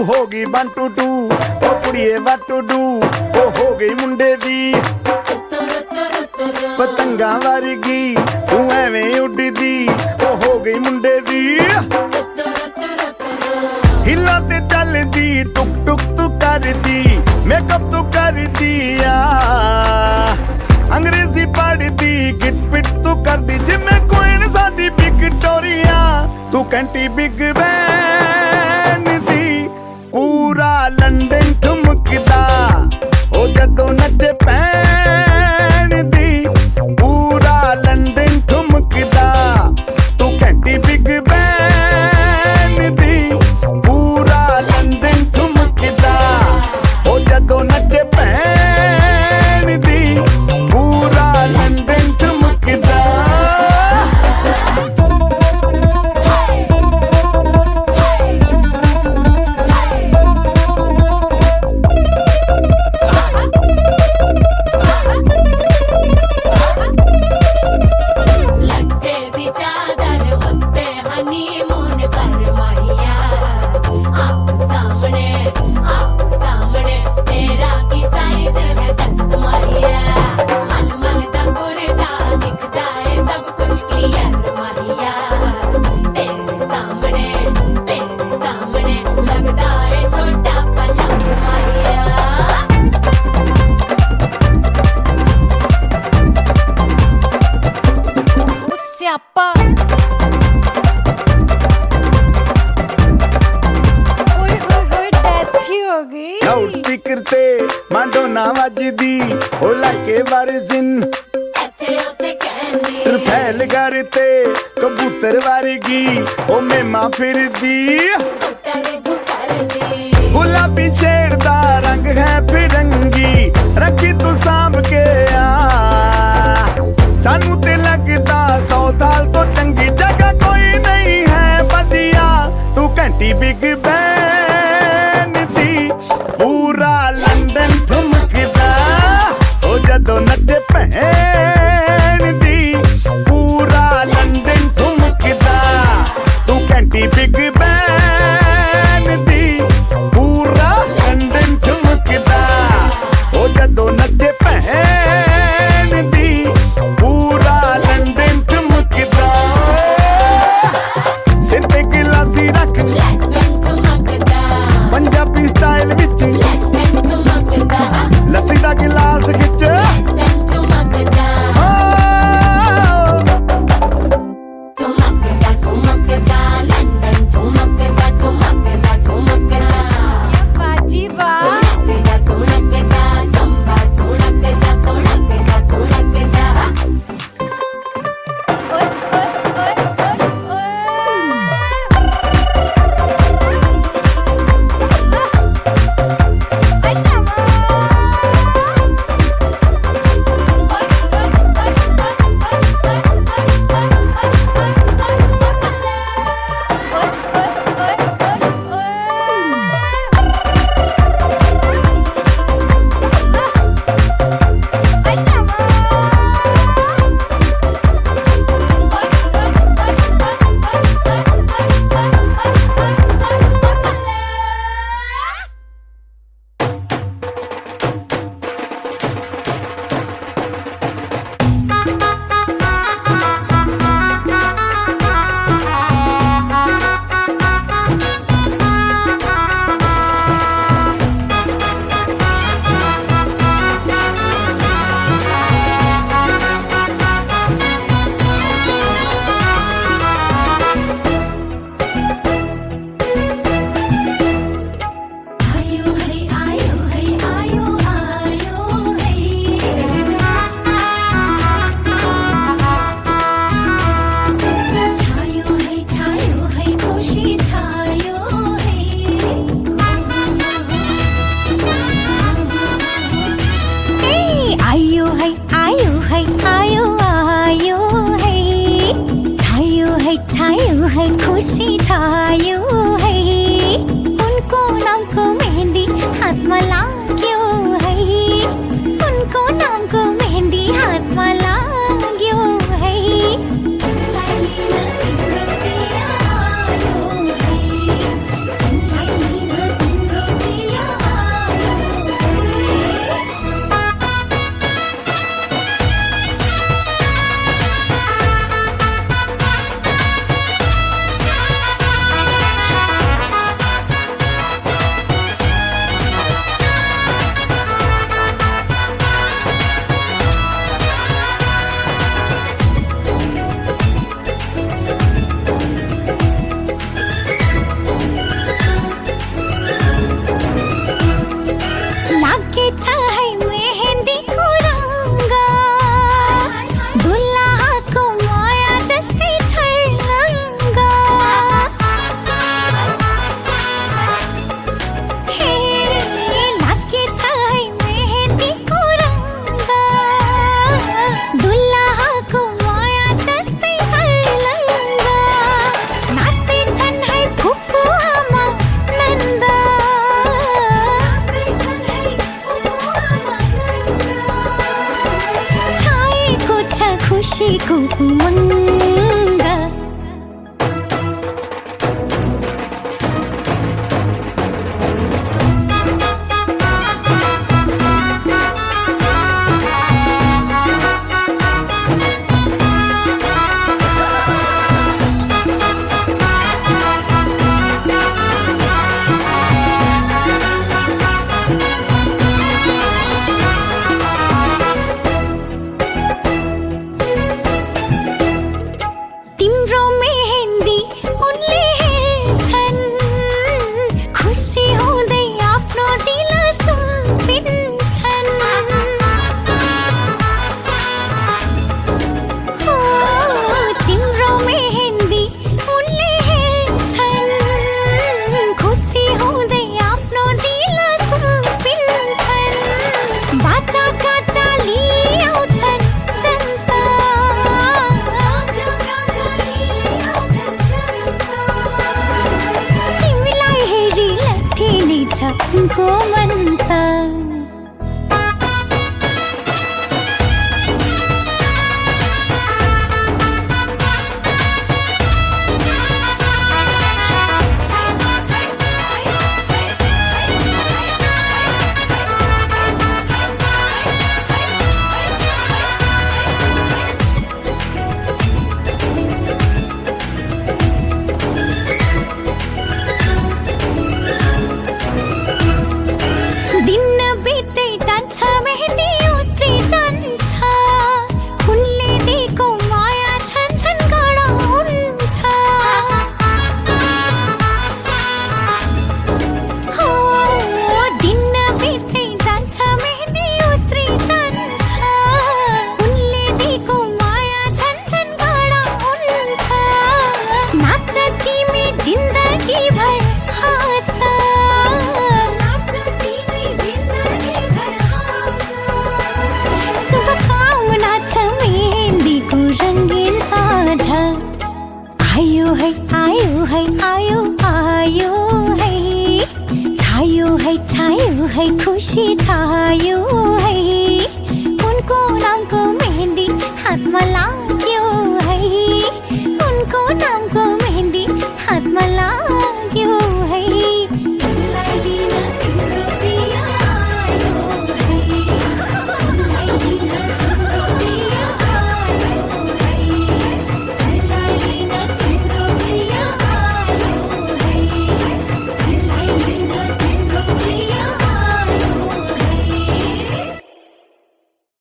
हो गई 1 2 2 ओ कुड़िए what to do ओ हो गई मुंडे दी पतंगा वर्गी तू एवें उड़दी ओ हो गई मुंडे दी हिला ते चलदी टुक टुक तू करदी मेकअप तू करदी आ अंग्रेजी पढ़दी गिट पिट तू करदी जिमें कोइन साडी विक्टोरिया तू कैंटी बिग बैन दी पूरा लंदन ठुमकदा ओ जदों नचे पैन दी पूरा लंदन ठुमकदा तू कैंटी बिग बैन दी पूरा लंदन ठुमकदा ओ जदों नचे पैन दी पूरा लंदन ठुमकदा लाउड स्पीकर ते मांडोना वजदी ओ लाइके वारिजिन फैल करते कबूतर वर्गी ओ मेमा फिरदी गुलाबी शेड दा रंग है फिरंगी रखी तू सांभ के आ सानू ते लगदा 100 साल तो चंगी जगह कोई नहीं है बदिया तू घंटी बिग बैन दी पूरा लंदन ठुमकदा ओ जदों नचे भैन दी पूरा लंदन ठुमकदा तू घंटी बिग बैन दी पूरा लंदन ठुमकदा ओ जदों नचे भैन दी पूरा लंदन ठुमकदा सिर ते गिलासी रख पंजाबी स्टाइल विच लस्सी दा गिलास खिच खुशी छायो है उनको नाम को मेहंदी हाथ में लाग्यो है उनको नाम को मेहंदी हाथ में लाग्यो है को उमंग। तिम्रो मेहेन्दी उनले हेर्छन्, खुसी हुँदै आफ्नो दिल सुम्पिन्छन्। हो, तिम्रो मेहेन्दी उनले हेर्छन्, खुसी हुँदै आफ्नो दिल सुम्पिन्छन्। बाचाका चाली आउँछन् जनता, तिमीलाई हेरी लट्ठिनेछ उनको मन त। दिन बित्दै जान्छ मेहेन्दी उत्रै जान्छ, उनले दिएको माया छन् छन् गाढा हुन्छ। हो, दिन बित्दै जान्छ मेहेन्दी उत्रै जान्छ, उनले दिएको माया छन् छन् गाढा हुन्छ। नाच तिमी जिन्दगी भर हाँस, शुभकामना छ मेहेन्दीको रङ्गीन साझा। आयो है आयो है आयो आयो है, छायो है खुसी छायो